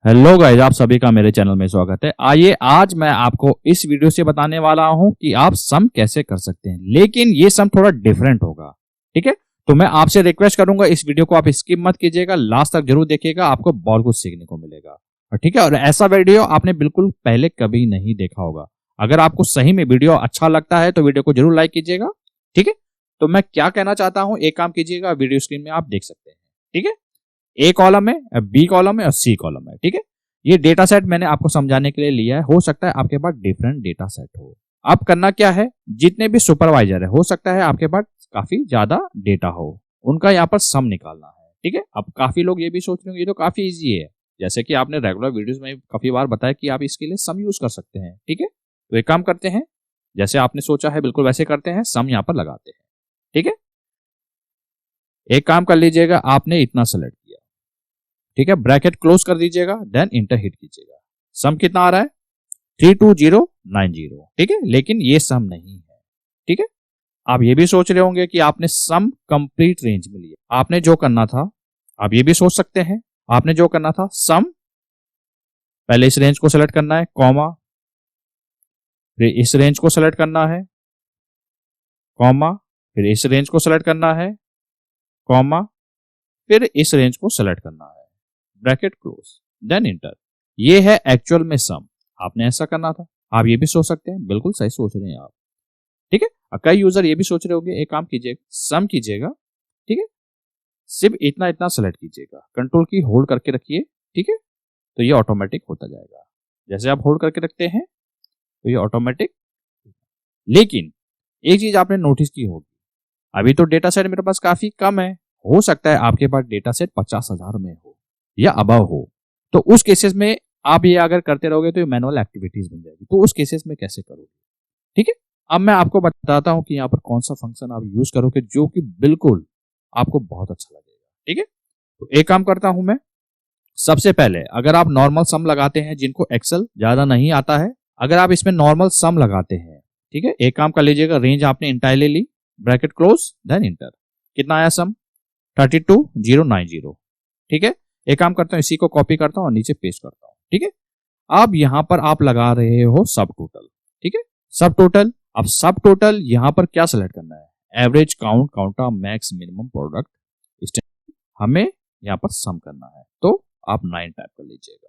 Hello guys, आप सभी का मेरे चैनल में स्वागत है। आइए आज मैं आपको इस वीडियो से बताने वाला हूं कि आप सम कैसे कर सकते हैं, लेकिन ये सम थोड़ा डिफरेंट होगा। ठीक है, तो मैं आपसे रिक्वेस्ट करूंगा इस वीडियो को आप स्किप मत कीजिएगा, लास्ट तक जरूर देखिएगा, आपको बहुत कुछ सीखने को मिलेगा। और ठीक है, और ऐसा वीडियो आपने बिल्कुल पहले कभी नहीं देखा होगा। अगर आपको सही में वीडियो अच्छा लगता है तो वीडियो को जरूर लाइक कीजिएगा। ठीक है, तो मैं क्या कहना चाहता हूं, एक काम कीजिएगा, वीडियो स्क्रीन में आप देख सकते हैं। ठीक है, ए कॉलम है, बी कॉलम है और सी कॉलम है। ठीक है, ये डेटा सेट मैंने आपको समझाने के लिए लिया है। हो सकता है आपके पास डिफरेंट डेटा सेट हो। अब करना क्या है, जितने भी सुपरवाइजर है, हो सकता है आपके पास काफी ज्यादा डेटा हो, उनका यहाँ पर सम निकालना है। ठीक है, अब काफी लोग ये भी सोच रहे होंगे ये तो काफी इजी है, जैसे कि आपने रेगुलर वीडियोस में काफी बार बताया कि आप इसके लिए सम यूज कर सकते हैं। ठीक है, तो एक काम करते हैं, जैसे आपने सोचा है बिल्कुल वैसे करते हैं, सम यहाँ पर लगाते हैं। ठीक है, एक काम कर लीजिएगा, आपने इतना सेलेक्ट किया। ठीक है, ब्रैकेट क्लोज कर दीजिएगा, देन इंटर हिट कीजिएगा। सम कितना आ रहा है, 32090। ठीक है, लेकिन ये सम नहीं है। ठीक है, आप ये भी सोच रहे होंगे कि आपने सम कंप्लीट रेंज में लिया। आपने जो करना था, आप ये भी सोच सकते हैं, आपने जो करना था, सम पहले इस रेंज को सेलेक्ट करना है, कॉमा, फिर इस रेंज को सेलेक्ट करना है, कॉमा, फिर इस रेंज को सेलेक्ट करना है, कॉमा, फिर इस रेंज को सेलेक्ट करना है, ब्रैकेट क्लोज, देन इंटर। ये है एक्चुअल में सम। आपने ऐसा करना था। आप ये भी सोच सकते हैं, बिल्कुल सही सोच रहे हैं आप। ठीक है, कई यूजर ये भी सोच रहे होंगे, एक काम कीजिएगा, सम कीजिएगा। ठीक है, सिर्फ इतना इतना सेलेक्ट कीजिएगा, कंट्रोल की होल्ड करके रखिए। ठीक है, तो ये ऑटोमेटिक होता जाएगा। जैसे आप होल्ड करके रखते हैं तो ये ऑटोमेटिक। लेकिन एक चीज आपने नोटिस की होगी, अभी तो डेटा सेट मेरे पास काफी कम है। हो सकता है आपके पास डेटा सेट 50,000 में हो या अबव हो, तो उस केसेस में आप ये अगर करते रहोगे तो ये मैनुअल एक्टिविटीज बन जाएगी। तो उस केसेस में कैसे करोगे? ठीक है, अब मैं आपको बताता हूं कि यहाँ पर कौन सा फंक्शन आप यूज करोगे जो कि बिल्कुल आपको बहुत अच्छा लगेगा। ठीक है, तो एक काम करता हूं मैं, सबसे पहले अगर आप नॉर्मल सम लगाते हैं, जिनको एक्सेल ज्यादा नहीं आता है, अगर आप इसमें नॉर्मल सम लगाते हैं, ठीक है, एक काम कर लीजिएगा, रेंज आपने इंटायर ले ली, ब्रैकेट क्लोज, देन इंटर। कितना आया सम, 32090। ठीक है, एक काम करता हूं, इसी को कॉपी करता हूं और नीचे पेस्ट करता हूं। ठीक है, अब यहां पर आप लगा रहे हो सब टोटल। ठीक है, सब टोटल। अब सब टोटल यहां पर क्या सेलेक्ट करना है, average, count, counta, max, minimum, product, हमें यहां पर सम करना है, तो आप 9 टाइप कर लीजिएगा।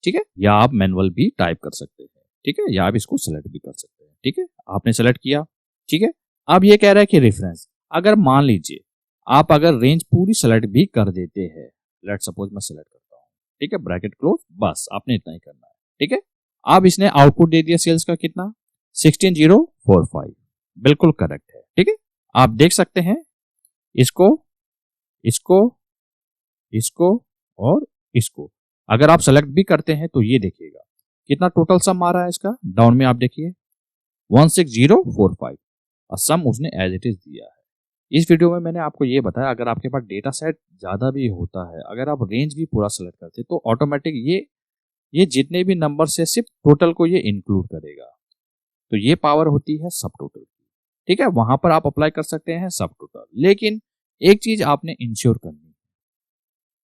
ठीक है, या आप मैनुअल भी टाइप कर सकते हैं। ठीक है, या आप इसको सेलेक्ट भी कर सकते हैं। ठीक है, आपने सेलेक्ट किया। ठीक है, अब ये कह रहा है कि रेफरेंस, अगर मान लीजिए आप अगर रेंज पूरी सेलेक्ट भी कर देते हैं, लेट सपोज मैं सेलेक्ट करता हूं, ठीक है, ब्रैकेट क्लोज, बस आपने इतना ही करना है। ठीक है, अब इसने आउटपुट दे दिया सेल्स का कितना, 16045, बिल्कुल करेक्ट है। ठीक है, आप देख सकते हैं, इसको, इसको, इसको और इसको अगर आप सेलेक्ट भी करते हैं तो ये देखिएगा कितना टोटल सम आ रहा है इसका। डाउन में आप देखिए 16045 और सम उसने एज इट इज दिया है। इस वीडियो में मैंने आपको ये बताया, अगर आपके पास डेटा सेट ज्यादा भी होता है, अगर आप रेंज भी पूरा सेलेक्ट करते हैं, तो ऑटोमेटिक ये जितने भी नंबर से सिर्फ टोटल को ये इंक्लूड करेगा। तो ये पावर होती है सब टोटल की। ठीक है, वहां पर आप अप्लाई कर सकते हैं सब टोटल, लेकिन एक चीज आपने इंश्योर करनी है,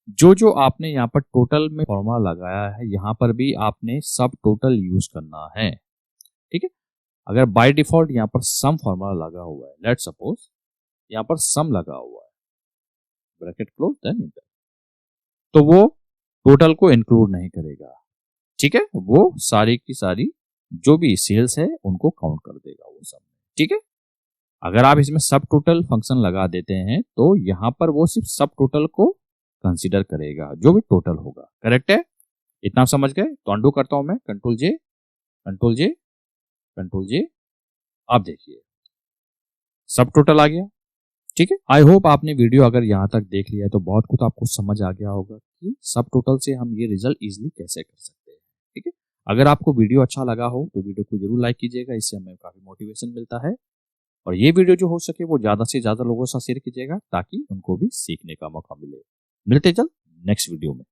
जो आपने यहाँ पर टोटल में फॉर्मूला लगाया है, यहाँ पर भी आपने सब टोटल यूज करना है। ठीक है, अगर बाय डिफॉल्ट यहाँ पर सम फॉर्मूला लगा हुआ है, लेट सपोज यहाँ पर सम लगा हुआ है, ब्रैकेट क्लोज, देन इंटर, तो वो टोटल को इंक्लूड नहीं करेगा। ठीक है, वो सारी की सारी जो भी सेल्स है उनको काउंट कर देगा वो सब। ठीक है, अगर आप इसमें सब टोटल फंक्शन लगा देते हैं तो यहां पर वो सिर्फ सब टोटल को कंसीडर करेगा, जो भी टोटल होगा। करेक्ट है, इतना समझ गए? तो अंडू करता हूं मैं, कंट्रोल जे, कंट्रोल जे, कंट्रोल जे। आप देखिए सब टोटल आ गया। ठीक है, आई होप आपने वीडियो अगर यहां तक देख लिया है तो बहुत कुछ आपको समझ आ गया होगा कि सब टोटल से हम ये रिजल्ट इजिली कैसे कर सकते हैं। ठीक है, अगर आपको वीडियो अच्छा लगा हो तो वीडियो को जरूर लाइक कीजिएगा, इससे हमें काफी मोटिवेशन मिलता है। और ये वीडियो जो हो सके वो ज्यादा से ज्यादा लोगों से शेयर कीजिएगा, ताकि उनको भी सीखने का मौका मिले। मिलते जल्द नेक्स्ट वीडियो में।